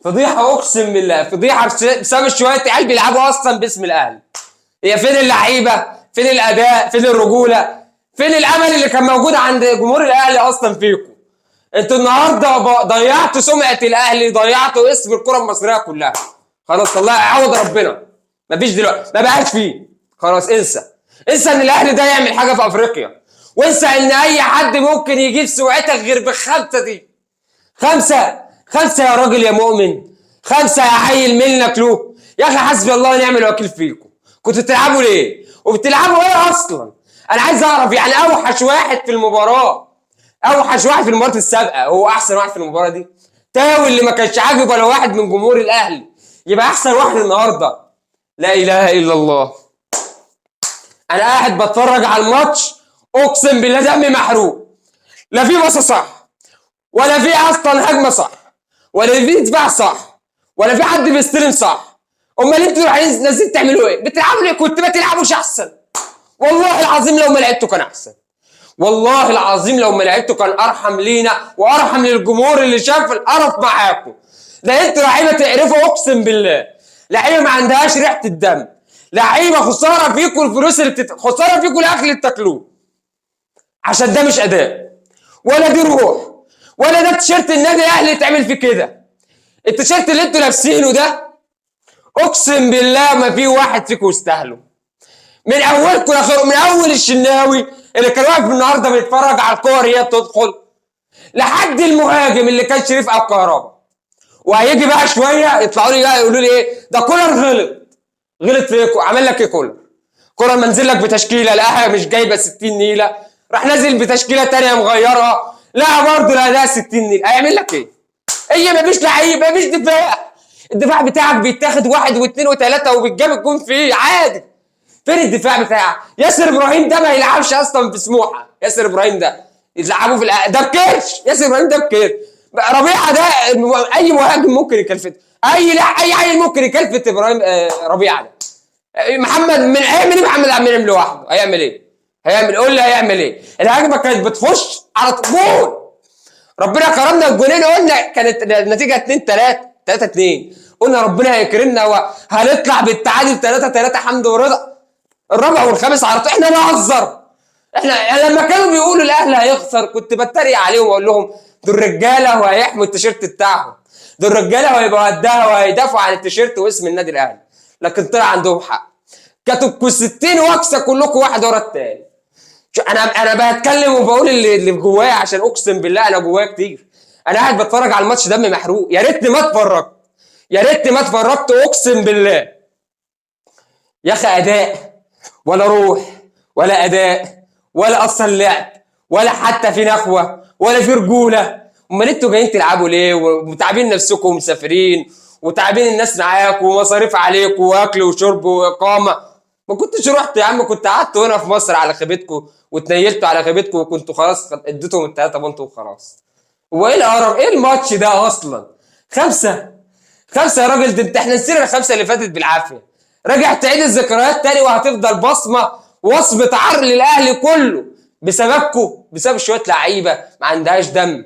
فضيحه اقسم بالله، فضيحه بسبب شويه عيال بيلعبوا اصلا باسم الاهلي. هي فين اللعيبه؟ فين الاداء؟ فين الرجوله؟ فين الامل اللي كان موجود عند جمهور الاهلي اصلا فيكم؟ انتوا النهارده ضيعتوا سمعه الاهلي، ضيعتوا اسم الكره المصريه كلها. خلاص الله يعوض ربنا. مفيش دلوقتي، ما بقاش فيه. خلاص انسى. انسى ان الاهلي ده يعمل حاجه في افريقيا، وانسى ان اي حد ممكن يجيب سمعتك غير بالخمسه دي. خمسه، خمسه يا راجل يا مؤمن، خمسه يا عيل منك له. يا اخي حسبي الله ونعم الوكيل فيكم. كنتوا بتلعبوا ليه؟ وبتلعبوا ايه اصلا؟ انا عايز اعرف يعني اوحش واحد في المباراه، اوحش واحد في المباراه السابقه هو احسن واحد في المباراه دي. تاوي اللي ما كانش عاجب ولا واحد من جمهور الاهلي يبقى احسن واحد النهارده. لا اله الا الله. انا قاعد بتفرج على الماتش اقسم بالله دمي محروق. لا في باصه صح، ولا في اصلا هجمه صح، ولا في دفاع صح، ولا في حد بيستلم صح. امال انتوا رايحين نازلين تعملوا ايه؟ بتلعبوا ليه؟ كنت ما تلعبوش احسن. والله العظيم لو ما لعبتوا كان احسن. والله العظيم لو ما لعبتوا كان ارحم لينا وارحم للجمهور اللي شاف القرف معاكم. ده انتوا لعيبه تقرفوا اقسم بالله. لعيبه ما عندهاش ريحه الدم. لعيبه خساره فيكم الفلوس اللي خساره فيكم الاكل اللي بتاكلوه. عشان ده مش اداء، ولا دي روح، ولا ده تيشيرت النادي الاهلي يتعمل فيه كده. التيشيرت اللي انتوا لابسينه ده اقسم بالله ما في واحد فيكم يستاهله. من اولكم لاخركم، من اول الشناوي اللي كان واقف النهارده بيتفرج على الكور هي بتدخل، لحد المهاجم اللي كان شريف او كهربا. وهيجي بقى شويه يطلعوا لي بقى يقولوا لي ايه ده كولر غلط. غلط فيكم. عمل لك ايه كولر؟ كولر منزل لك بتشكيله لقاها مش جايبه 60 نيله، راح نازل بتشكيله ثانيه مغيرها، لا برضه الاداء 60 نيله. هيعمل لك ايه؟ هي مفيش لعيب، مفيش دفاع. الدفاع بتاعك بيتاخد واحد واثنين وثلاثه وبتجاب الجون فيه عادي. فين الدفاع بتاعك؟ ياسر ابراهيم ده ما يلعبش اصلا في سموحه. ياسر ابراهيم ده يلعبوه في ده بكيرش. ياسر ابراهيم ده بكيرش. ربيعه ده اي مهاجم ممكن يكلفت، اي عيل ممكن يكلفت ابراهيم. ربيعه ده محمد من هيعمل ايه؟ محمد عبد المنعم لوحده هيعمل ايه؟ قول لي هيعمل ايه؟ الهجمه كانت بتخش على جول. ربنا كرمنا الجولين، قلنا كانت النتيجه 2 3 3 2. قلنا ربنا هيكرمنا وهنطلع بالتعادل 3 3 حمد ورضا. الرابع والخامس على طول احنا نهزر. احنا لما كانوا بيقولوا الاهلي هيخسر كنت بتريق عليهم واقول لهم دول رجاله وهيحموا التيشيرت بتاعهم، دول رجاله وهيبقوا قدها وهيدافعوا عن التيشيرت واسم النادي الاهلي. لكن طلع عندهم حق. كانوا 60 وكسه كلكم واحد ورا التاني. انا بتكلم وبقول اللي جوايا عشان اقسم بالله انا جوايا كتير. انا قاعد بتفرج على الماتش دمي محروق. يا ريتني ما اتفرجت، يا ريتني ما اتفرجت اقسم بالله. يا اخي اداء ولا روح ولا اداء ولا اصلا لعب ولا حتى في نخوه ولا في رجوله. امال انتوا جايين تلعبوا ليه ومتعبين نفسكم ومسافرين وتعبين الناس معاكم ومصاريف عليكم واكل وشرب واقامه؟ ما كنتش رحت يا عم، كنت قعدت هنا في مصر على خيبتكم واتنيلتوا على خيبتكم وكنتوا خلاص اديتهم الثلاثه بونت وخلاص. هو ايه القرف؟ ايه الماتش ده اصلا؟ خمسه، خمسه يا راجل. ده احنا نسينا الخمسه اللي فاتت بالعافيه. راجع تعيد الذكريات تاني وهتفضل بصمه وصمه عار للاهلي كله بسببكم، بسبب شويه لعيبه ما عندهاش دم.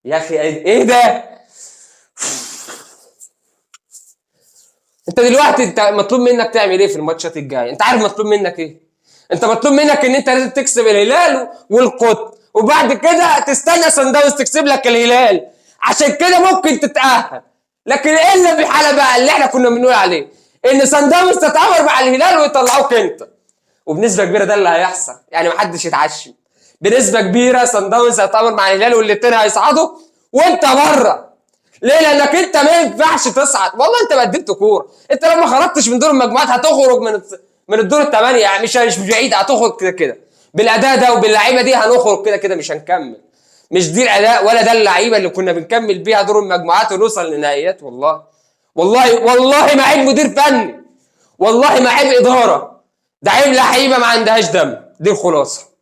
يا اخي ايه ده؟ انت دلوقتي انت مطلوب منك تعمل ايه في الماتشات الجايه؟ انت عارف مطلوب منك ايه؟ انت مطلوب منك ان انت لازم تكسب الهلال والقطن، وبعد كده تستنى صن داونز تكسب لك الهلال عشان كده ممكن تتاهل. لكن ايه اللي في الحاله بقى اللي احنا كنا بنقول عليه؟ ان صن داونز تتعامل مع الهلال ويطلعوك انت. وبنسبه كبيره ده اللي هيحصل، يعني محدش يتعشم. بنسبه كبيره صن داونز هيتعامل مع الهلال والاثنين هيصعدوا وانت بره. ليه؟ لانك انت ما ينفعش تصعد. والله انت قدمت كوره. انت لو ما خرجتش من دور المجموعات هتخرج من الدور الثمانيه، يعني مش بعيد، هتخرج كده كده بالاداء ده وباللعيبه دي. هنخرج كده كده مش هنكمل. مش دي الاداء ولا ده اللعيبه اللي كنا بنكمل بيها دور المجموعات ونوصل للنهائيات. والله ما عيب مدير فني، والله ما عيب اداره، ده عيب لعيبه ما عندهاش دم. دي الخلاصه.